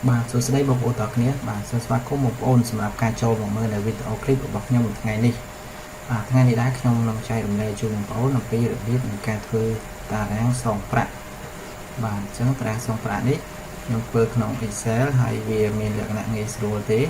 បាទសួស្តីបងប្អូនទាំងអស់គ្នាបាទសូមស្វាគមន៍បងប្អូនសម្រាប់ការចូលមកមើលនៅវីដេអូឃ្លីបរបស់ខ្ញុំថ្ងៃនេះថ្ងៃនេះដែរខ្ញុំនឹងចែករំលែកជូនបងប្អូនអំពីរបៀបនៃការធ្វើតារាងសងប្រាក់បាទអញ្ចឹងតារាងសងប្រាក់នេះខ្ញុំធ្វើក្នុង Excel ហើយវាមានលក្ខណៈងាយស្រួលទេអ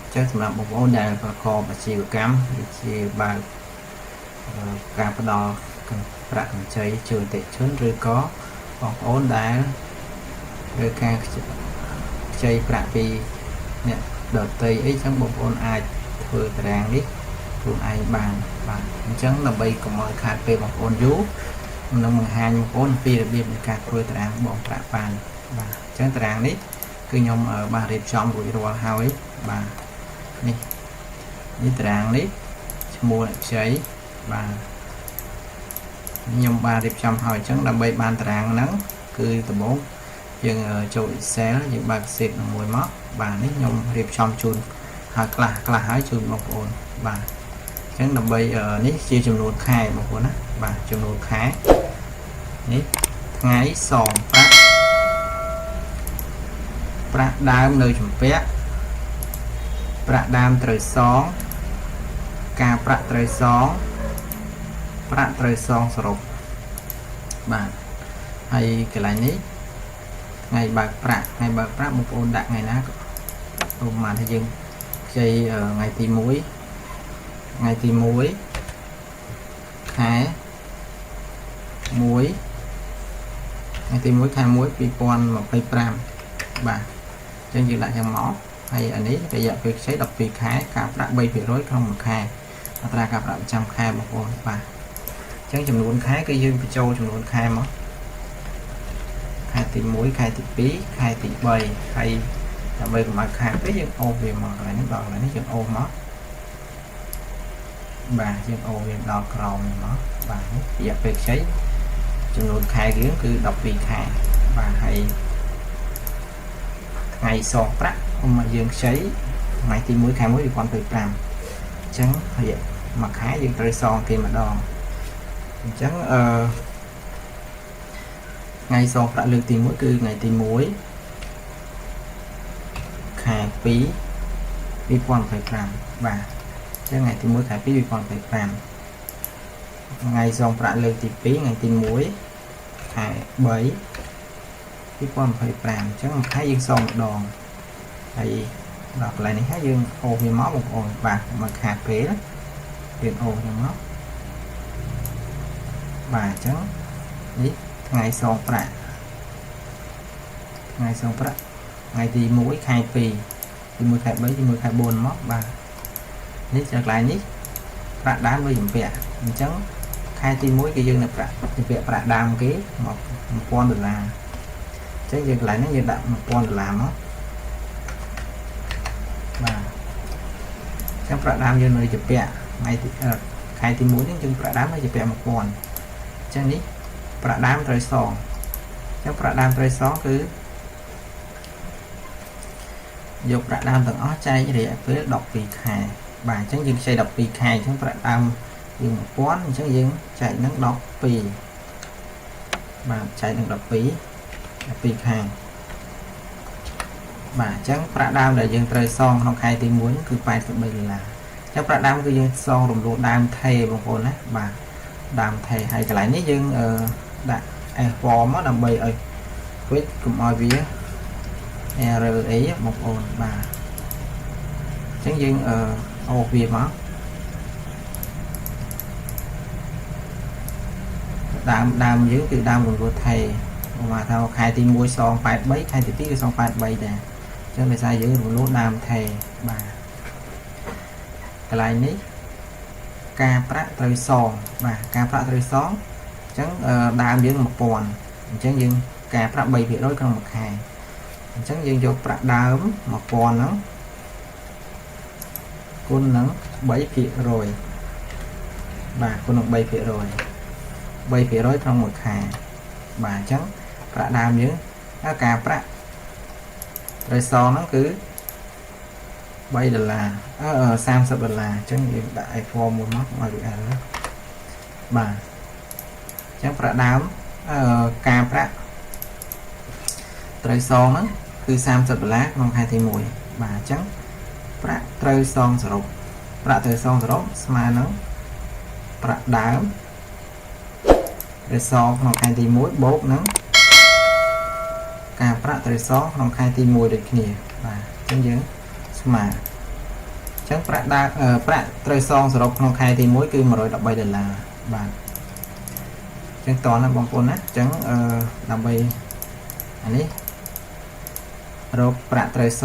ញ្ចឹងសម្រាប់បងប្អូនដែលប្រកបអាជីវកម្មដូចជាបើកការផ្ដល់ប្រាក់កម្ចីជូនអតិថិជនឬក៏បងប្អូនដែលធ្វើការខ្ចីប្រាក់ពីអ្នកដទៃអីចឹងបងប្អូនអាចធ្វើតារាងនេះខ្លួនឯងបានបាទអញ្ចឹងដើម្បីកុំឲ្យខាតពេលបងប្អូនយូរនឹងបង្ហាញបងប្អូនពីរបៀបនៃការធ្វើតារាងបងប្រាក់បានបាទអញ្ចឹងតារាងនេះគឺខ្ញុំបានរៀបចំរួចរាល់ហើយបាទនេះតារាងនេះឈ្មោះអ្នកខ្ចីបាទខ្ញុំបានរៀបចំហើយអញ្ចឹងដើម្បីបានតារាងហ្នឹងគឺដំបូងយើងចូល Excel យើងបើក sheet មួយមកបាទនេះខ្ញុំរៀបចំជូនហើយខ្លះហើយជូនបងប្អូនបាទអញ្ចឹងដើម្បីនេះជាចំនួនខែបងប្អូនណាបាទចំនួនខែនេះថ្ងៃសងប្រាក់ដើមនៅជំពាក់ប្រាក់ដើមត្រូវសងការប្រាក់ត្រូវសងប្រាក់ត្រូវសងសរុបបាទហើយកន្លែងនេះថ្ងៃបើកប្រាក់បងប្អូនដាក់ថ្ងៃណាក៏ប្រហែលថាយើងខ្ចីថ្ងៃទី1ខែ1 2025បាទអញ្ចឹងយើងដាក់យ៉ាងមកហើយអានេះរយៈពេលខ្ចី12ខែការប្រាក់ 3% ក្នុងមួយខែអត្រាការប្រាក់ប្រចាំខែបងប្អូនបាទអញ្ចឹងចំនួនខែគឺយើងបញ្ចូលចំនួនខែមកខែទី1ខែទី2ខែទី3ហើយដើម្បីកុំឲ្យខាតពេកយើងអូសវាមកកន្លែងនេះដល់កន្លែងនេះយើងអូសមកបាទយើងអូសវាដល់ក្រោមមកបាទរយៈពេលខ្ចីចំនួនខែយើងគឺ12ខែបាទហើយថ្ងៃសងប្រាក់មកយើងខ្ចីថ្ងៃទី1ខែ1 2025អញ្ចឹងរយៈមួយខែយើងត្រូវសងគេម្ដងអញ្ចឹងថ្ងៃសងប្រាក់លើកទី1គឺថ្ងៃទី1ខែ2 2025បាទអញ្ចឹងថ្ងៃទី1ខែ2 2025ថ្ងៃសងប្រាក់លើកទី2ថ្ងៃទី1ខែ3 2025អញ្ចឹងមួយខែយើងសងម្ដងហើយដល់កន្លែងនេះហើយយើងអូសវាមកបងប្អូនបាទមកខាតពេលយើងអូសវាមកបាទអញ្ចឹងនេះថ្ងៃសងប្រាក់ថ្ងៃទី1ខែ2ទី1ខែ3ទី1ខែ4មកបាទនេះចុះកន្លែងនេះប្រាក់ដើមវាជំពាក់អញ្ចឹងខែទី1គឺយើងនៅប្រាក់ជំពាក់ប្រាក់ដើមគេមក$1000អញ្ចឹងយើងកន្លែងនេះយើងដាក់$1000មកបាទអញ្ចឹងប្រាក់ដើមយើងនៅជំពាក់ថ្ងៃទីខែទី1នេះយើងប្រាក់ដើមនៅជំពាក់$1000អញ្ចឹងនេះប្រាក់ដើមត្រូវសងអញ្ចឹងប្រាក់ដើមត្រូវសងគឺយកប្រាក់ដើមទាំងអស់ចែករយៈពេល12ខែបាទអញ្ចឹងយើងខ្ចី12ខែអញ្ចឹងប្រាក់ដើមយើង$1000អញ្ចឹងយើងចែកនឹង12បាទចែកនឹង12ខែបាទអញ្ចឹងប្រាក់ដើមដែលយើងត្រូវសងក្នុងខែទី1គឺ$83អញ្ចឹងប្រាក់ដើមគឺយើងសងរំលោះដើមថេបងប្អូនណាបាទដើមថេហើយកន្លែងនេះយើងដាក់ F4 មកដើម្បីឲ្យវិចកុំឲ្យវា error អីបងប្អូនបាទអញ្ចឹងយើងអូសវាមកដើមយើងគឺដើមរំលោះថេមកថាខែទី1សង83ខែទី2គឺសង83ដែរអញ្ចឹងដោយសារយើងរំលោះដើមថេបាទកន្លែងនេះការប្រាក់ត្រូវសងបាទការប្រាក់ត្រូវសងអញ្ចឹងដើមយើង1000អញ្ចឹងយើងការប្រាក់ 3% ក្នុងមួយខែអញ្ចឹងយើងយកប្រាក់ដើម1000ហ្នឹងគុណនឹង3%បាទគុណនឹង3%ក្នុងមួយខែបាទអញ្ចឹងប្រាក់ដើមយើងការប្រាក់ត្រូវសងហ្នឹងគឺ$3 $30អញ្ចឹងយើងដាក់ F4 មួយមកឲ្យវាបាទអញ្ចឹងប្រាក់ដើមការប្រាក់ត្រូវសងហ្នឹង គឺ$30ក្នុងខែទី1បាទអញ្ចឹងប្រាក់ត្រូវសងសរុបប្រាក់ត្រូវសងសរុបស្មើនឹងប្រាក់ដើមត្រូវសងក្នុងខែទី1បូកនឹងការប្រាក់ត្រូវសងក្នុងខែទី1ដូចគ្នាបាទអញ្ចឹងយើងស្មើអញ្ចឹងប្រាក់ដើមប្រាក់ត្រូវសងសរុបក្នុងខែទី1គឺ$113បាទអញ្ចឹងតោះណាបងប្អូនណាអញ្ចឹងដើម្បីអានេះរកប្រាក់ត្រូវស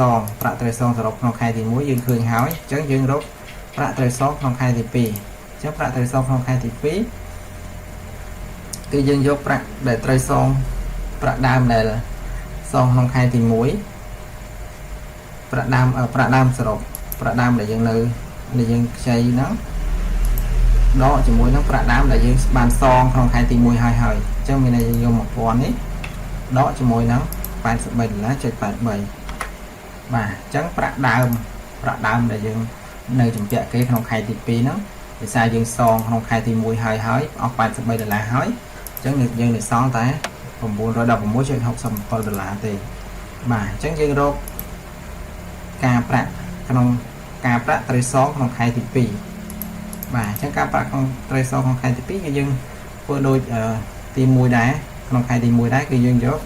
ងសរុបក្នុងខែទី1យើងឃើញហើយអញ្ចឹងយើងរកប្រាក់ត្រូវសងក្នុងខែទី2អញ្ចឹងប្រាក់ត្រូវសងក្នុងខែទី2គឺយើងយកប្រាក់ដែលត្រូវសងប្រាក់ដើមដែលសងក្នុងខែទី1ប្រាក់ដើមសរុបប្រាក់ដើមដែលយើងនៅយើងខ្ចីហ្នឹងដកជាមួយនឹងប្រាក់ដើមដែលយើងបានសងក្នុងខែទី1ហើយអញ្ចឹងមានន័យយើងយក1000នេះដកជាមួយនឹង$83.83បាទអញ្ចឹងប្រាក់ដើមដែលយើងនៅចំពាក់គេក្នុងខែទី2ហ្នឹងដោយសារយើងសងក្នុងខែទី1ហើយអស់$83ហើយអញ្ចឹងយើងនៅសងតែ$916.67ទេបាទអញ្ចឹងយើងរកការប្រាក់ក្នុងការប្រាក់ត្រូវសងក្នុងខែទី2បាទអញ្ចឹងការប្រាក់ក្នុងត្រូវសងក្នុងខែទី2គឺយើងធ្វើដូចទី1ដែរក្នុងខែទី1ដែរគឺយើងយក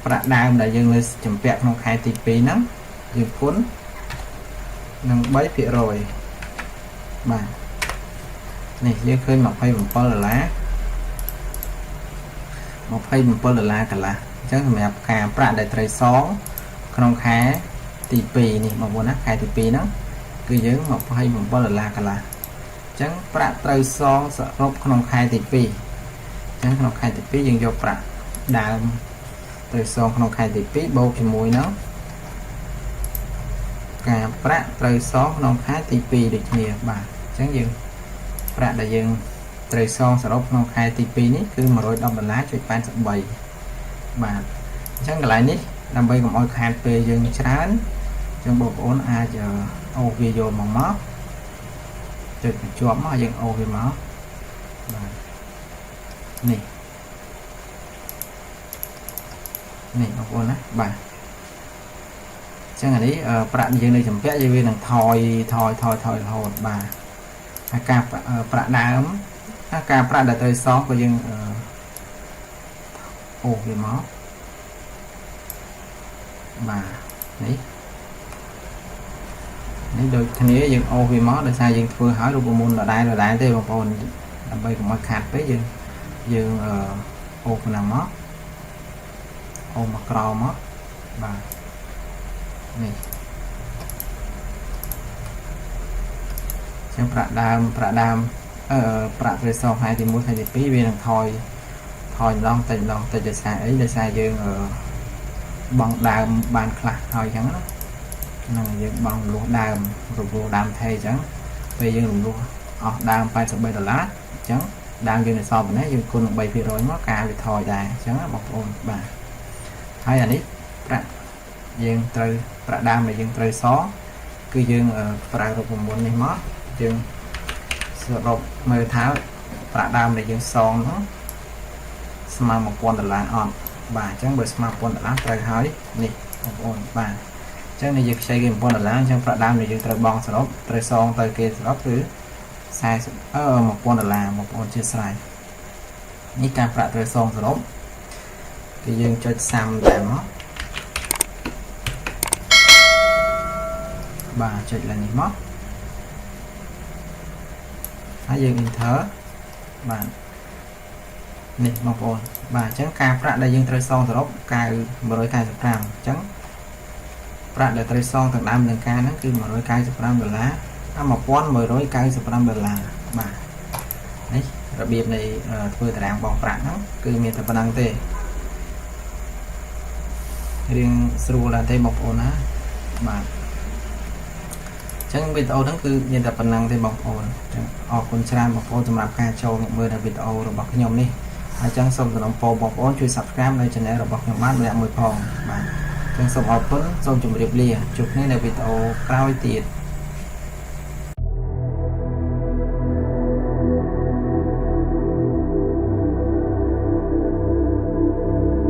ប្រាក់ដើមដែលយើងនៅចំពាក់ក្នុងខែទី2ហ្នឹងយើងគុណនឹង3%បាទនេះយើងឃើញ$27 $27កន្លះអញ្ចឹងសម្រាប់ការប្រាក់ដែលត្រូវសងក្នុងខែទី2នេះបងប្អូនណាខែទី2ហ្នឹងគឺយើង$27កន្លះអញ្ចឹងប្រាក់ត្រូវសងសរុបក្នុងខែទី2អញ្ចឹងក្នុងខែទី2យើងយកប្រាក់ដើមត្រូវសងក្នុងខែទី2បូកជាមួយនឹងការប្រាក់ត្រូវសងក្នុងខែទី2ដូចគ្នាបាទអញ្ចឹងយើងប្រាក់ដែលយើងត្រូវសងសរុបក្នុងខែទី2នេះគឺ$110.83បាទអញ្ចឹងកន្លែងនេះដើម្បីកុំឲ្យខាតពេលយើងច្រើនអញ្ចឹងបងប្អូនអាចអូសវាយកមកចុចបញ្ជាប់មកយើងអូសវាមកបាទនេះបងប្អូនណាបាទអញ្ចឹងអានេះប្រាក់យើងនៅចំពាក់យើងវានឹងថយរហូតបាទហើយការប្រាក់ដើមការប្រាក់ដែលត្រូវសងក៏យើងអូសវាមកបាទនេះដូចគ្នាយើងអូសវាមកដោយសារយើងធ្វើឲ្យរូបមន្តដដែលទេបងប្អូនដើម្បីកុំឲ្យខាតពេកយើងអូសណាមកអូសមកក្រោមមកបាទនេះចឹងប្រាក់ដើមប្រាក់ត្រូវសងខែទី1ខែទី2វានឹងថយម្ដងតិចដោយសារអីដោយសារយើងបង់ដើមបានខ្លះហើយចឹងណាហ្នឹងយើងបង់រំលោះដើមថេអញ្ចឹងពេលយើងរំលោះអស់ដើម$83អញ្ចឹងដើមយើងនៅសល់ប៉ុណ្ណេះយើងគុណនឹង3%មកការវាថយដែរអញ្ចឹងបងប្អូនបាទហើយអានេះប្រាក់យើងត្រូវប្រាក់ដើមដែលយើងត្រូវសងគឺយើងប្រើរូបមន្តនេះមកយើងសរុបមើលថាប្រាក់ដើមដែលយើងសងហ្នឹងស្មើ$1000អត់បាទអញ្ចឹងបើស្មើ$1000ត្រូវហើយនេះបងប្អូនបាទអញ្ចឹងនេះយើងខ្ចីគេ$1000អញ្ចឹងប្រាក់ដើមដែលយើងត្រូវបង់សរុបត្រូវសងទៅគេសរុបគឺ$1000បងប្អូនជាស្រ័យនេះការប្រាក់ត្រូវសងសរុបគឺយើងចុចសាំតែមកបាទចុចឡើងនេះមកហើយយើង enter បាទនេះបងប្អូនបាទអញ្ចឹងការប្រាក់ដែលយើងត្រូវសងសរុប$195អញ្ចឹងប្រាក់ដែលត្រូវសងទាំងដើមទាំងការហ្នឹងគឺ$195$1195បាទនេះរបៀបនៃធ្វើតារាងបងប្រាក់ហ្នឹងគឺមានតែប៉ុណ្្នឹងទេរៀងស្រួលដែរទេបងប្អូនណាបាទអញ្ចឹងវីដេអូហ្នឹងគឺមានតែប៉ុណ្្នឹងទេបងប្អូនអញ្ចឹងអរគុណច្រើនបងប្អូនសម្រាប់ការចូលមើលនៅវីដេអូរបស់ខ្ញុំនេះហើយអញ្ចឹងសូមសំណូមពរបងប្អូនជួយ Subscribe នៅ Channel របស់ខ្ញុំបានម្នាក់មួយផងបាទអញ្ចឹងសូមអរគុណសូមជម្រាបលាជួបគ្នានៅវីដេអូក្រោយទៀត